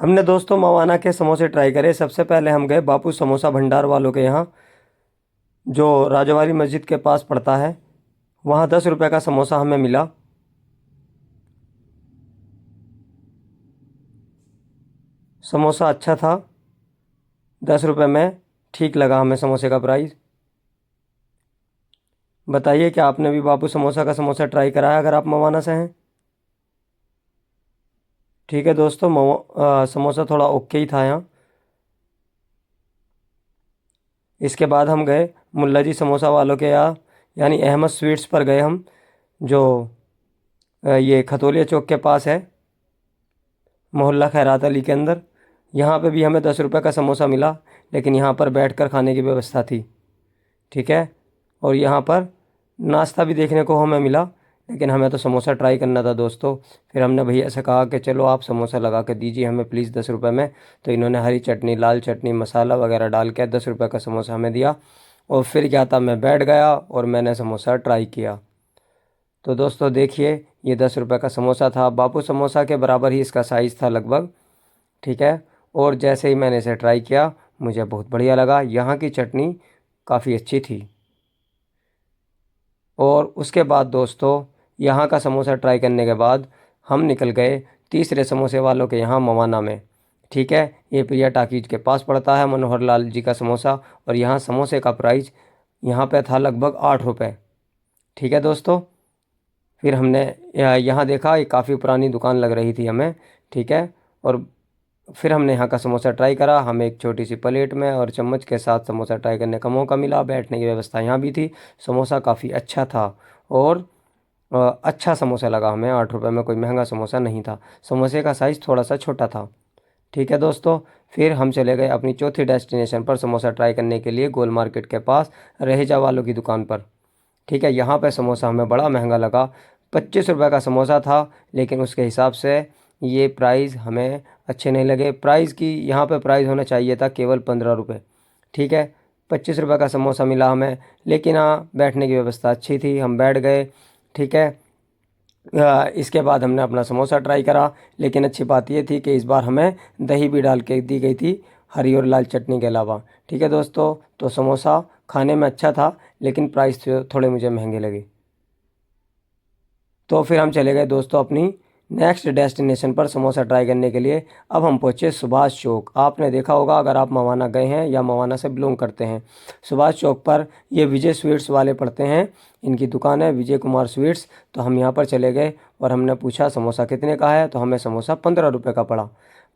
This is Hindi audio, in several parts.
हमने दोस्तों मवाना के समोसे ट्राई करे। सबसे पहले हम गए बापू समोसा भंडार वालों के यहाँ, जो राजवाड़ी मस्जिद के पास पड़ता है। वहाँ 10 रुपये का समोसा हमें मिला। समोसा अच्छा था, 10 रुपये में ठीक लगा हमें समोसे का प्राइस। बताइए क्या आपने भी बापू समोसा का समोसा ट्राई करा है अगर आप मवाना से हैं। ठीक है दोस्तों, समोसा थोड़ा ओके ही था यहाँ। इसके बाद हम गए मुल्ला जी समोसा वालों के यहाँ, यानी अहमद स्वीट्स पर गए हम, जो ये खतौलिया चौक के पास है, मोहल्ला खैरात अली के अंदर। यहाँ पे भी हमें 10 रुपये का समोसा मिला, लेकिन यहाँ पर बैठकर खाने की व्यवस्था थी। ठीक है, और यहाँ पर नाश्ता भी देखने को हमें मिला, लेकिन हमें तो समोसा ट्राई करना था दोस्तों। फिर हमने भैया से कहा कि चलो आप समोसा लगा के दीजिए हमें प्लीज़ 10 रुपये में। तो इन्होंने हरी चटनी, लाल चटनी, मसाला वगैरह डाल के 10 रुपये का समोसा हमें दिया। और फिर क्या था, मैं बैठ गया और मैंने समोसा ट्राई किया। तो दोस्तों देखिए, ये 10 रुपये का समोसा था, बापू समोसा के बराबर ही इसका साइज़ था लगभग। ठीक है, और जैसे ही मैंने इसे ट्राई किया मुझे बहुत बढ़िया लगा। यहाँ की चटनी काफ़ी अच्छी थी। और उसके बाद दोस्तों, यहाँ का समोसा ट्राई करने के बाद हम निकल गए तीसरे समोसे वालों के यहाँ मवाना में। ठीक है, ये प्रिया टाकीज के पास पड़ता है, मनोहर लाल जी का समोसा। और यहाँ समोसे का प्राइस यहाँ पे था लगभग 8 रुपये। ठीक है दोस्तों, फिर हमने यहाँ देखा, ये काफ़ी पुरानी दुकान लग रही थी हमें। ठीक है, और फिर हमने यहाँ का समोसा ट्राई करा। हमें एक छोटी सी प्लेट में और चम्मच के साथ समोसा ट्राई करने का मौका मिला। बैठने की व्यवस्था यहाँ भी थी। समोसा काफ़ी अच्छा था और अच्छा समोसा लगा हमें। 8 रुपये में कोई महंगा समोसा नहीं था। समोसे का साइज़ थोड़ा सा छोटा था। ठीक है दोस्तों, फिर हम चले गए अपनी चौथी डेस्टिनेशन पर समोसा ट्राई करने के लिए, गोल मार्केट के पास रहेजा वालों की दुकान पर। ठीक है, यहाँ पर समोसा हमें बड़ा महंगा लगा। 25 रुपये का समोसा था, लेकिन उसके हिसाब से ये प्राइस हमें अच्छे नहीं लगे। प्राइस की यहाँ पे प्राइस होना चाहिए था केवल 15 रुपये। ठीक है, 25 रुपये का समोसा मिला हमें, लेकिन हाँ बैठने की व्यवस्था अच्छी थी, हम बैठ गए। ठीक है, इसके बाद हमने अपना समोसा ट्राई करा, लेकिन अच्छी बात ये थी कि इस बार हमें दही भी डाल के दी गई थी, हरी और लाल चटनी के अलावा। ठीक है दोस्तों, तो समोसा खाने में अच्छा था, लेकिन प्राइस थोड़े मुझे महंगे लगे। तो फिर हम चले गए दोस्तों अपनी नेक्स्ट डेस्टिनेशन पर समोसा ट्राई करने के लिए। अब हम पहुँचे सुभाष चौक। आपने देखा होगा अगर आप मवाना गए हैं या मवाना से बिलोंग करते हैं। सुभाष चौक पर ये विजय स्वीट्स वाले पड़ते हैं, इनकी दुकान है विजय कुमार स्वीट्स। तो हम यहाँ पर चले गए और हमने पूछा समोसा कितने का है, तो हमें समोसा 15 रुपये का पड़ा।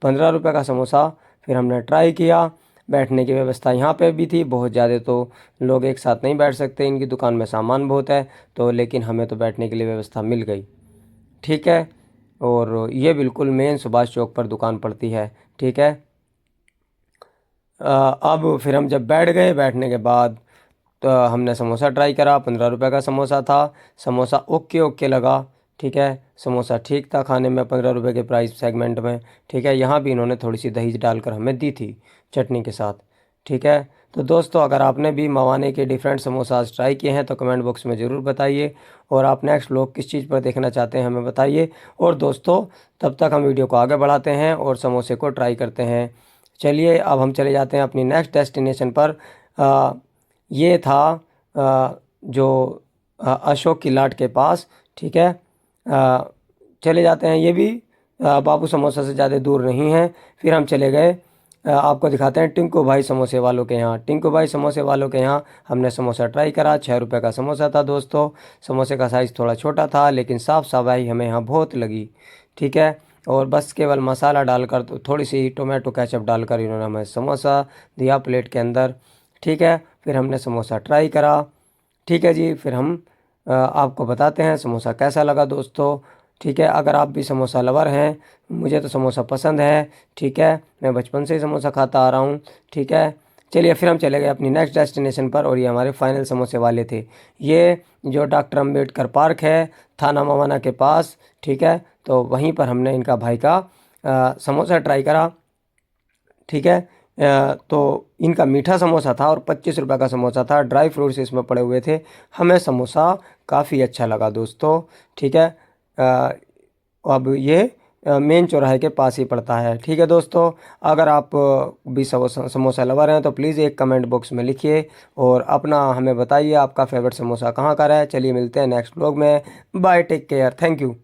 15 रुपये का समोसा फिर हमने ट्राई किया। बैठने की व्यवस्था यहाँ पे भी थी, बहुत ज़्यादा तो लोग एक साथ नहीं बैठ सकते, इनकी दुकान में सामान बहुत है, तो लेकिन हमें तो बैठने के लिए व्यवस्था मिल गई। ठीक है, और ये बिल्कुल मेन सुभाष चौक पर दुकान पड़ती है। ठीक है, अब फिर हम जब बैठ गए, बैठने के बाद तो हमने समोसा ट्राई करा। 15 रुपये का समोसा था। समोसा ओके ओके लगा। ठीक है, समोसा ठीक था खाने में 15 रुपये के प्राइस सेगमेंट में। ठीक है, यहाँ भी इन्होंने थोड़ी सी दही डालकर हमें दी थी चटनी के साथ। ठीक है, तो दोस्तों अगर आपने भी मवाने के डिफरेंट समोसाज ट्राई किए हैं तो कमेंट बॉक्स में ज़रूर बताइए। और आप नेक्स्ट व्लॉग किस चीज़ पर देखना चाहते हैं हमें बताइए। और दोस्तों तब तक हम वीडियो को आगे बढ़ाते हैं और समोसे को ट्राई करते हैं। चलिए अब हम चले जाते हैं अपनी नेक्स्ट डेस्टिनेशन पर। ये था जो अशोक की लाट के पास। ठीक है, चले जाते हैं। ये भी बाबू समोसा से ज़्यादा दूर नहीं है। फिर हम चले गए, आपको दिखाते हैं टिंकू भाई समोसे वालों के यहाँ। टिंकू भाई समोसे वालों के यहाँ हमने समोसा ट्राई करा। 6 रुपये का समोसा था दोस्तों। समोसे का साइज़ थोड़ा छोटा था, लेकिन साफ़ सफाई हमें यहाँ बहुत लगी। ठीक है, और बस केवल मसाला डालकर, तो थोड़ी सी टोमेटो केचप डालकर इन्होंने हमें समोसा दिया प्लेट के अंदर। ठीक है, फिर हमने समोसा ट्राई करा। ठीक है जी, फिर हम आपको बताते हैं समोसा कैसा लगा दोस्तों। ठीक है, अगर आप भी समोसा लवर हैं, मुझे तो समोसा पसंद है। ठीक है, मैं बचपन से ही समोसा खाता आ रहा हूँ। ठीक है, चलिए फिर हम चले गए अपनी नेक्स्ट डेस्टिनेशन पर, और ये हमारे फाइनल समोसे वाले थे। ये जो डॉक्टर अम्बेडकर पार्क है, थाना मवाना के पास। ठीक है, तो वहीं पर हमने इनका भाई का समोसा ट्राई करा। ठीक है, तो इनका मीठा समोसा था और 25 रुपये का समोसा था। ड्राई फ्रूट्स इसमें पड़े हुए थे। हमें समोसा काफ़ी अच्छा लगा दोस्तों। ठीक है, अब ये मेन चौराहे के पास ही पड़ता है। ठीक है दोस्तों, अगर आप भी समोसा लवर हैं तो प्लीज़ एक कमेंट बॉक्स में लिखिए और अपना हमें बताइए आपका फेवरेट समोसा कहाँ का है। चलिए मिलते हैं नेक्स्ट ब्लॉग में। Bye, take care, thank you.